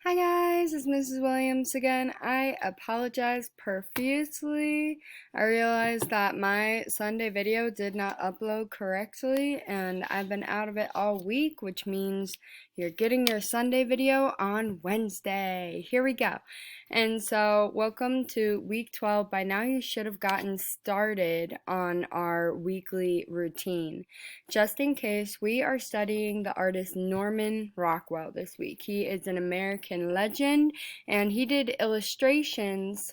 Hi guys, it's Mrs. Williams again. I apologize profusely. I realized that my Sunday video did not upload correctly and I've been out of it all week, which means you're getting your Sunday video on Wednesday. Here we go. And so, welcome to week 12. By now, you should have gotten started on our weekly routine. Just in case, we are studying the artist Norman Rockwell this week. He is an American legend and he did illustrations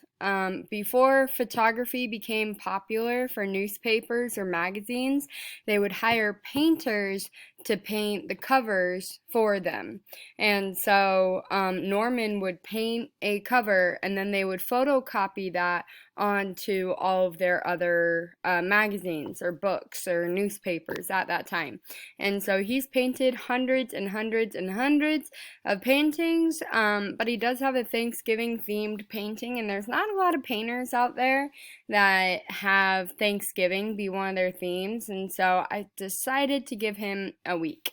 before photography became popular for newspapers or magazines. They would hire painters to paint the covers for them. And so Norman would paint a cover and then they would photocopy that onto all of their other magazines or books or newspapers at that time. And so he's painted hundreds and hundreds and hundreds of paintings, but he does have a Thanksgiving themed painting, and there's not a lot of painters out there that have Thanksgiving be one of their themes, and so I decided to give him a week.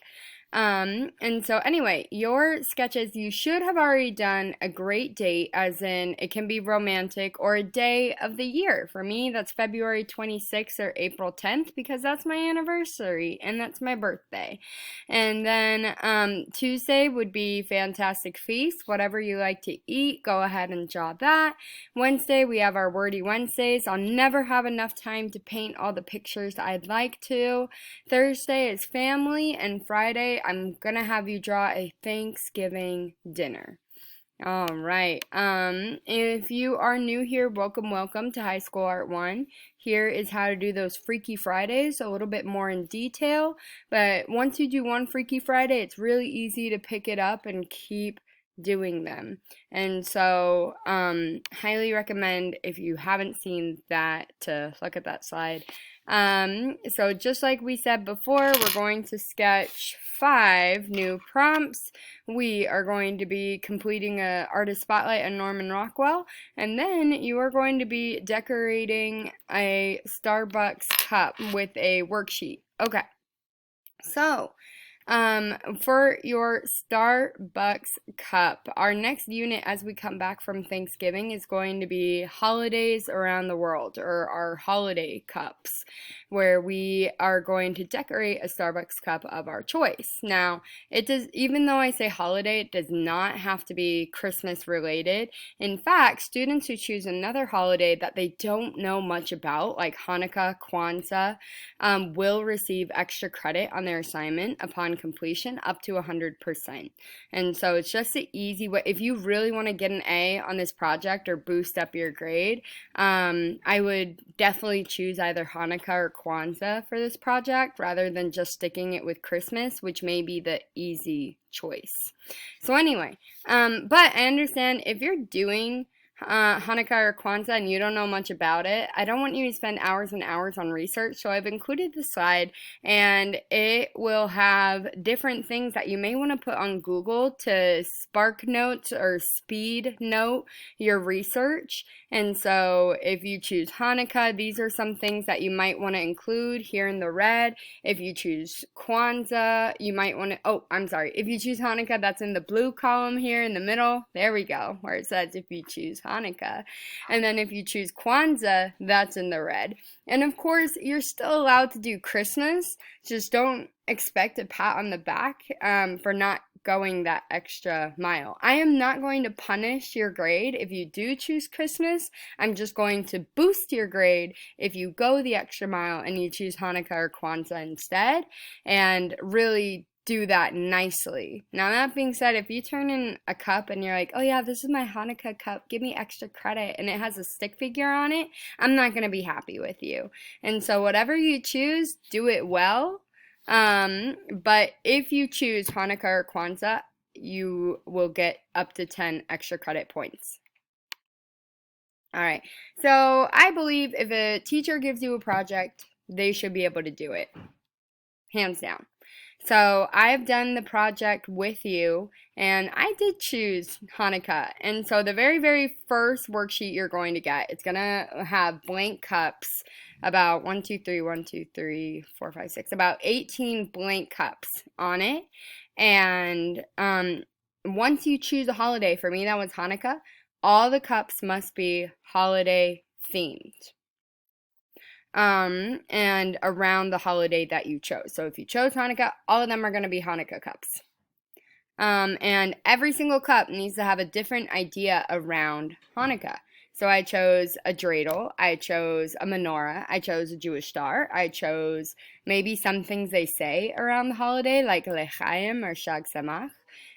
And so anyway, your sketches, you should have already done a great date, as in it can be romantic or a day of the year. For me, that's February 26th or April 10th because that's my anniversary and that's my birthday. And then Tuesday would be Fantastic Feast, whatever you like to eat, go ahead and draw that. Wednesday, we have our Wordy Wednesdays. I'll never have enough time to paint all the pictures I'd like to. Thursday is family, and Friday I'm gonna have you draw a Thanksgiving dinner. All right. If you are new here, welcome to High School Art 1. Here is how to do those Freaky Fridays a little bit more in detail. But once you do one Freaky Friday, it's really easy to pick it up and keep doing them. And so, highly recommend, if you haven't seen that, to look at that slide. So just like we said before, we're going to sketch 5 new prompts. We are going to be completing a artist spotlight on Norman Rockwell, and then you are going to be decorating a Starbucks cup with a worksheet. Okay, so for your Starbucks cup, our next unit as we come back from Thanksgiving is going to be holidays around the world, or our holiday cups, where we are going to decorate a Starbucks cup of our choice. Now, it does, even though I say holiday, it does not have to be Christmas related. In fact, students who choose another holiday that they don't know much about, like Hanukkah, Kwanzaa, will receive extra credit on their assignment upon completion, up to 100%. And so it's just an easy way. If you really want to get an A on this project or boost up your grade, I would definitely choose either Hanukkah or Kwanzaa for this project rather than just sticking it with Christmas, which may be the easy choice. So anyway, but I understand if you're doing Hanukkah or Kwanzaa and you don't know much about it, I don't want you to spend hours and hours on research, so I've included the slide, and it will have different things that you may want to put on Google to spark notes or speed note your research. And so if you choose Hanukkah, these are some things that you might want to include here in the red. If you choose Kwanzaa, you might want to, if you choose Hanukkah, that's in the blue column here in the middle. There we go, where it says if you choose Hanukkah. And then if you choose Kwanzaa, that's in the red. And of course, you're still allowed to do Christmas. Just don't expect a pat on the back for not going that extra mile. I am not going to punish your grade if you do choose Christmas. I'm just going to boost your grade if you go the extra mile and you choose Hanukkah or Kwanzaa instead, and really do that nicely. Now, that being said, if you turn in a cup and you're like, oh yeah, this is my Hanukkah cup, give me extra credit, and it has a stick figure on it, I'm not going to be happy with you. And so whatever you choose, do it well. But if you choose Hanukkah or Kwanzaa, you will get up to 10 extra credit points. All right, so I believe if a teacher gives you a project, they should be able to do it, hands down. So I've done the project with you, and I did choose Hanukkah. And so the very, very first worksheet you're going to get, it's going to have blank cups, about 1, 2, 3, 1, 2, 3, 4, 5, 6, about 18 blank cups on it. And once you choose a holiday, for me that was Hanukkah, all the cups must be holiday themed. And around the holiday that you chose. So if you chose Hanukkah, all of them are going to be Hanukkah cups. And every single cup needs to have a different idea around Hanukkah. So I chose a dreidel, I chose a menorah, I chose a Jewish star, I chose maybe some things they say around the holiday, like L'chaim or Shag Samach.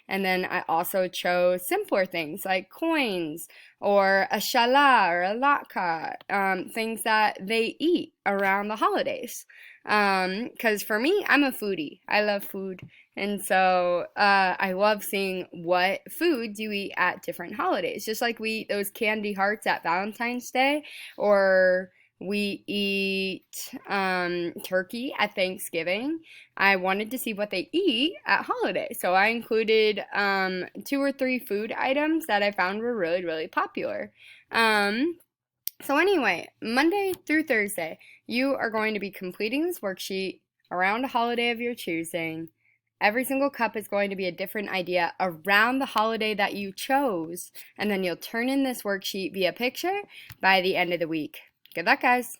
And then I also chose simpler things like coins or a shala or a latke, things that they eat around the holidays. Because for me, I'm a foodie. I love food. And so I love seeing what foods you eat at different holidays. Just like we eat those candy hearts at Valentine's Day, or we eat turkey at Thanksgiving. I wanted to see what they eat at holidays. So I included 2 or 3 food items that I found were really, really popular. So anyway, Monday through Thursday, you are going to be completing this worksheet around a holiday of your choosing. Every single cup is going to be a different idea around the holiday that you chose, and then you'll turn in this worksheet via picture by the end of the week. Good luck, guys!